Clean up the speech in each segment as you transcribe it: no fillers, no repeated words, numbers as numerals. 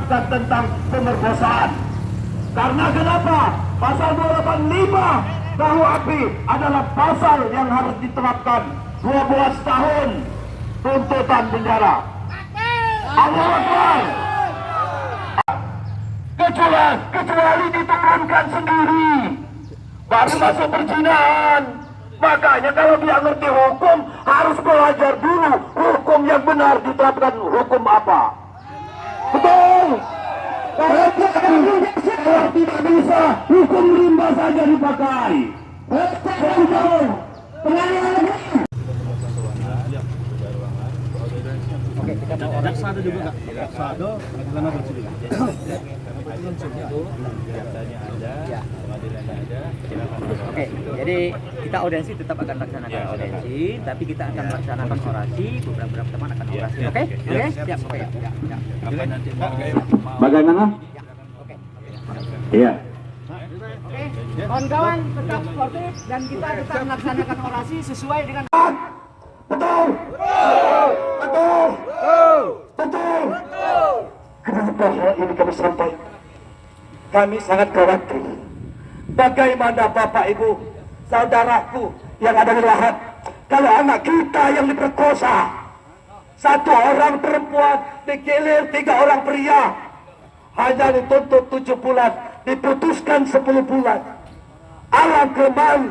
menerapkan tentang pemerkosaan. Karena kenapa? Pasal 285 tahu api adalah pasal yang harus diterapkan 12 tahun tuntutan penjara. Allahu Akbar. Kecuali diturunkan sendiri baru masuk perzinahan. Makanya kalau dia ngerti hukum harus belajar dulu hukum yang benar diterapkan hukum apa. Betul. Kalau tidak bisa hukum rimba saja dipakai. Betul. Penganiayaan. Oke, kita mau orang sado juga nggak? Sado, bagaimana bercerita? Biasanya ada, pengadilannya ada. Oke, jadi kita audiensi tetap akan laksanakan audiensi, tapi kita akan melaksanakan orasi. Beberapa teman akan orasi. Oke, oke, siap. Oke, ya. Kapan nanti Bagaimana? Oke. Iya. Oke, kawan-kawan tetap sportif dan kita tetap melaksanakan orasi sesuai dengan. Betul. Betul. Betul. Kenapa hal ini kami sampaikan? Kami sangat khawatir. Bagaimana Bapak Ibu, saudaraku yang ada di Lahat, kalau anak kita yang diperkosa, 1 orang perempuan digilir, 3 orang pria, hanya dituntut 7 bulan, diputuskan 10 bulan. Alangkah malu.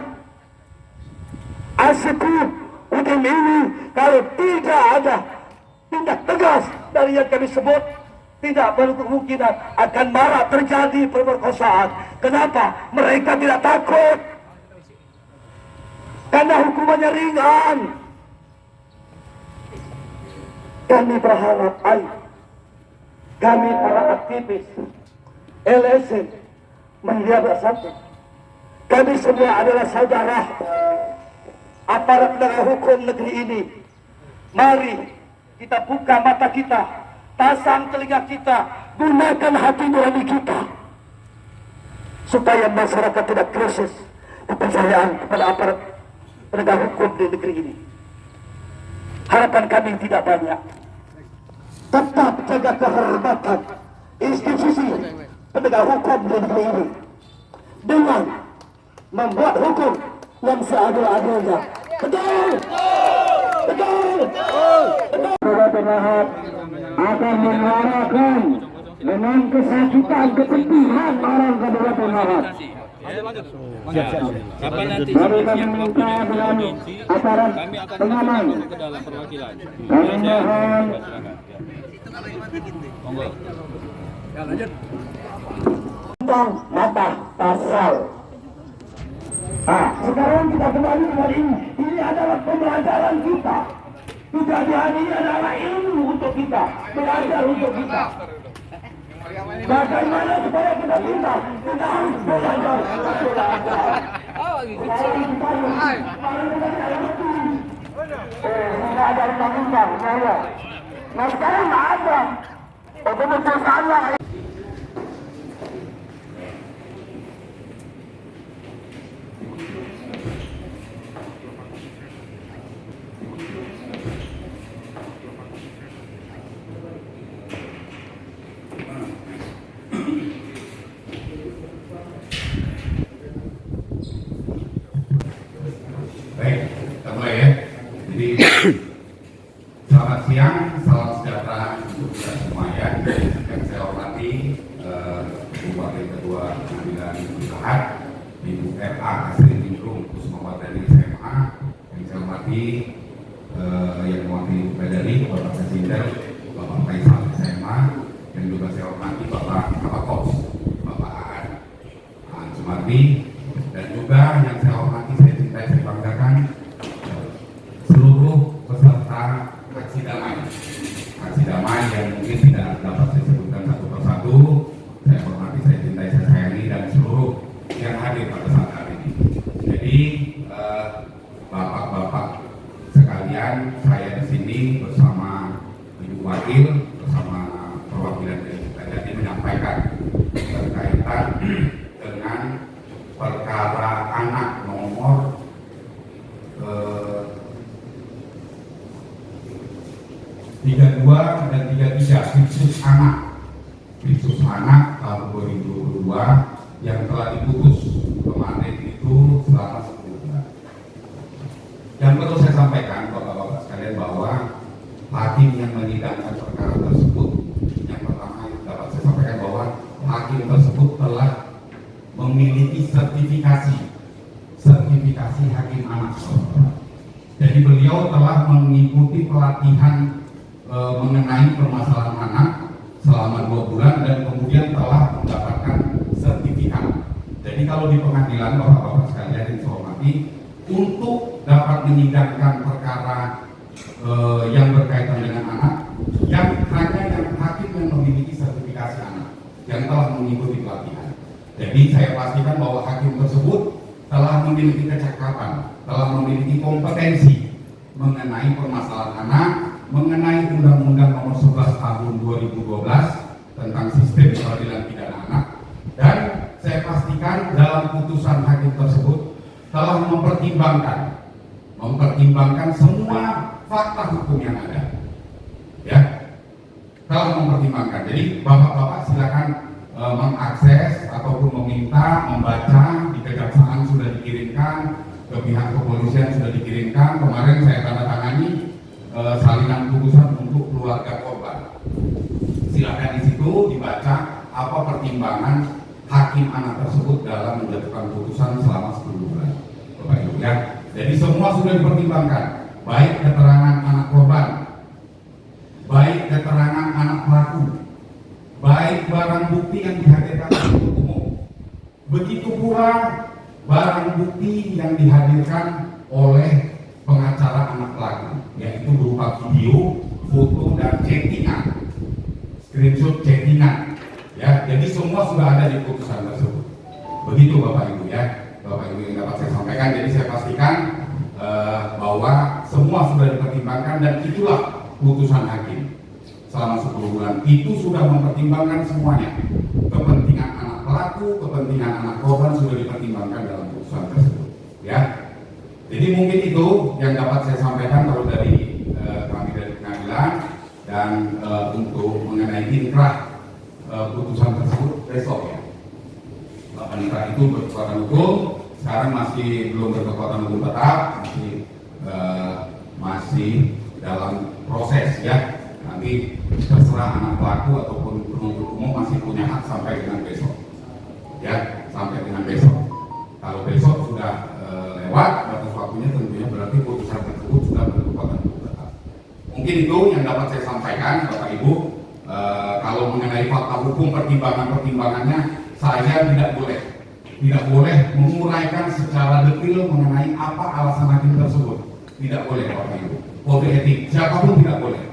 Asiku Udin ini kalau tidak ada tindak tegas dari yang kami sebut, tidak berkemungkinan akan marak terjadi pemerkosaan. Kenapa? Mereka tidak takut karena hukumannya ringan. Kami berharap kami para aktivis LSM melihat bersatu. Kami semua adalah saudara aparat penegak hukum negeri ini. Mari kita buka mata kita, pasang telinga kita, gunakan hati nurani kita, supaya masyarakat tidak krisis kepercayaan kepada aparat penegak hukum di negeri ini. Harapan kami tidak banyak. Tetap jaga kehormatan institusi penegak hukum di negeri ini dengan membuat hukum yang seadil-adilnya. Betul. Betul. Betul. Akan menyuarakan dengan kesakitan, kesedihan orang Kabupaten Lahat. Kapan nanti Mari kami minta dengan aparat pengaman. ke dalam perwakilan? Kami mohon Monggo. tentang mata pasal. Sekarang kita kembali kepada ini. Ini adalah pembelajaran kita. Kejadian ini adalah ilmu untuk kita, belajar untuk kita. Bagaimana supaya kita pintar? Kita harus belajar. Tidak ada undang-undang, saya. Nah sekarang nggak ada. Betul-betul salah. Baik, kita mulai ya. Jadi selamat siang, salam sejahtera untuk kita semua ya. Yang saya hormati Wakil Ketua Pengadilan Lahat, Ibu R.A. Asri Tingrum Kusmawardani SMA. Yang saya hormati yang mewakili Pedari, Bapak Presiden, Bapak Faisal SMA. Yang juga saya hormati Bapak Kapakos, Bapak Aan Sumardi. Dan juga yang saya hormati, saya cintai, saya banggakan seluruh peserta aksi damai yang mungkin tidak dapat saya sebutkan satu persatu. Saya hormati, saya cintai, saya sayangi, dan seluruh yang hadir pada saat hari ini. Jadi bapak-bapak sekalian, saya di sini bersama Ibu Wakil, bersama perwakilan dari Jadi menyampaikan berkaitan dengan perkara anak nomor 32 dan 33 khusus anak kedua yang telah diputus kemarin itu selama 10 bulan. Yang perlu saya sampaikan Bapak-Bapak sekalian bahwa hakim yang menyidangkan perkara tersebut, yang pertama yang dapat saya sampaikan bahwa hakim tersebut telah memiliki sertifikasi hakim anak korban. Jadi beliau telah mengikuti pelatihan mengenai permasalahan anak selama 2 bulan dan kemudian telah mendapatkan sertifikat. Jadi kalau di pengadilan Bapak-Bapak sekalian yang saya hormati, untuk dapat menyidangkan perkara yang berkaitan dengan anak, yang hanya yang hakim yang memiliki sertifikasi anak yang telah mengikuti pelatihan. Jadi saya pastikan bahwa hakim tersebut telah memiliki kecakapan, telah memiliki kompetensi mengenai permasalahan anak, mengenai Undang-Undang Nomor 11 Tahun 2012 tentang Sistem Peradilan Pidana Anak, dan saya pastikan dalam putusan hakim tersebut telah mempertimbangkan semua fakta hukum yang ada, ya, telah mempertimbangkan. Jadi Bapak-Bapak silakan mengakses ataupun meminta membaca, di kejaksaan sudah dikirimkan, ke pihak kepolisian sudah dikirimkan. Kemarin saya tanda tangani salinan putusan untuk keluarga korban. Silakan di situ dibaca apa pertimbangan hakim anak tersebut dalam menjatuhkan putusan selama 10 bulan, Bapak Ibu ya. Jadi semua sudah dipertimbangkan, baik keterangan anak korban, baik keterangan anak pelaku, baik barang bukti yang dihadirkan untuk umum, begitu pula barang bukti yang dihadirkan oleh pengacara anak pelaku, yaitu berupa video, foto, dan chattingan, screenshot chattingan, ya. Jadi semua sudah ada di putusan tersebut. Begitu Bapak Ibu ya, Bapak Ibu yang dapat saya sampaikan. Jadi saya pastikan bahwa semua sudah dipertimbangkan dan itulah putusan hakim selama 10 bulan. Itu sudah mempertimbangkan semuanya. Kepentingan anak pelaku, kepentingan anak korban sudah dipertimbangkan dalam putusan tersebut, ya. Jadi mungkin itu yang dapat saya sampaikan kalau dari kami dari pengadilan, dan untuk mengenai inkrah putusan tersebut besok ya. Inkrah itu berkekuatan hukum, sekarang masih belum berkekuatan hukum tetap, masih dalam proses ya. Nanti terserah anak pelaku ataupun penuntut umum masih punya hak sampai dengan besok, ya, sampai dengan besok. Kalau besok sudah lewat batas waktunya, tentunya berarti putusan tersebut sudah berkekuatan hukum tetap. Mungkin itu yang dapat saya sampaikan, Bapak Ibu. Kalau mengenai fakta hukum, pertimbangannya, saya tidak boleh menguraikan secara detail mengenai apa alasan hakim tersebut. Tidak boleh, Bapak Ibu. Kode etik siapapun tidak boleh.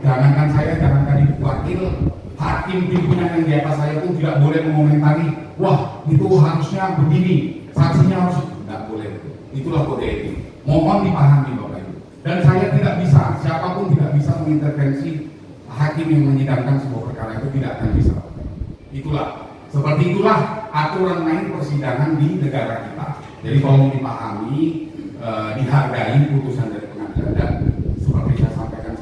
Jangankan saya, jangankan ibu wakil, hakim pimpinan yang di atas saya pun tidak boleh mengomentari, wah itu harusnya begini, saksinya harus, tidak boleh. Itulah kode etik. Mohon dipahami Bapak Ibu. Dan saya tidak bisa, siapapun tidak bisa mengintervensi hakim yang menyidangkan sebuah perkara, itu tidak akan bisa. Seperti itulah aturan main persidangan di negara kita. Jadi tolong dipahami, dihargai putusan dari pengadilan, dan seperti saya sampaikan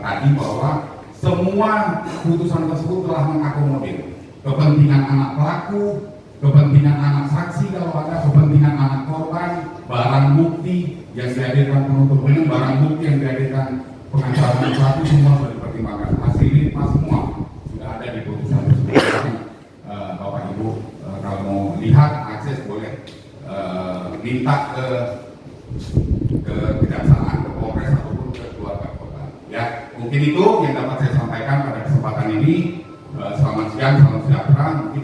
tadi bahwa semua putusan tersebut telah mengakomodir kepentingan anak pelaku, kepentingan anak saksi kalau ada, kepentingan anak korban, barang bukti yang dihadirkan penuntut umum, barang bukti yang dihadirkan pengacara pelaku, semua sudah dipertimbangkan. Hasil lima semua sudah ada di putusan tersebut. Bapak Ibu kalau mau lihat, akses boleh minta ke kejaksaan, ke Polres ataupun ke keluarga korban. Ya, mungkin itu yang dapat saya sampaikan pada kesempatan ini. Selamat siang, salam sejahtera. Mungkin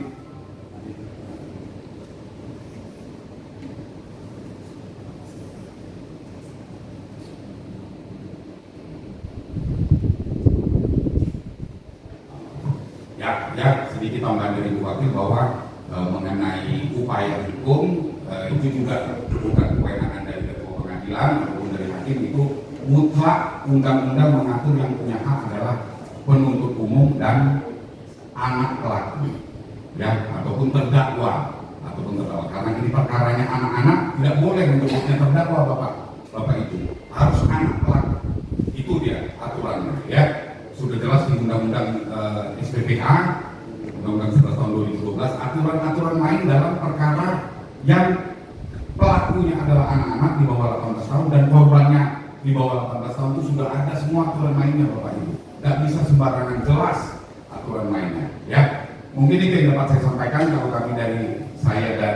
ya sedikit tambahan dari Ibu Wakil bahwa mengenai upaya hukum itu juga bukan kewenangan dari ketua pengadilan ataupun dari hakim. Itu mutlak undang-undang mengatur yang punya hak adalah penuntut umum dan anak pelaku, ya, ataupun terdakwa karena ini perkaranya anak-anak, tidak boleh menyebutnya terdakwa bapak Ibu, harus anak pelaku. Itu dia aturannya, ya, sudah jelas di undang-undang SPPA Undang-Undang 11 tahun 2012, aturan-aturan main dalam perkara yang pelakunya adalah anak-anak di bawah 18 tahun dan korbannya di bawah 18 tahun itu sudah ada semua aturan mainnya Bapak Ibu. Tidak bisa sembarangan, jelas aturan mainnya. Ya, mungkin itu yang dapat saya sampaikan kalau kami dari saya dan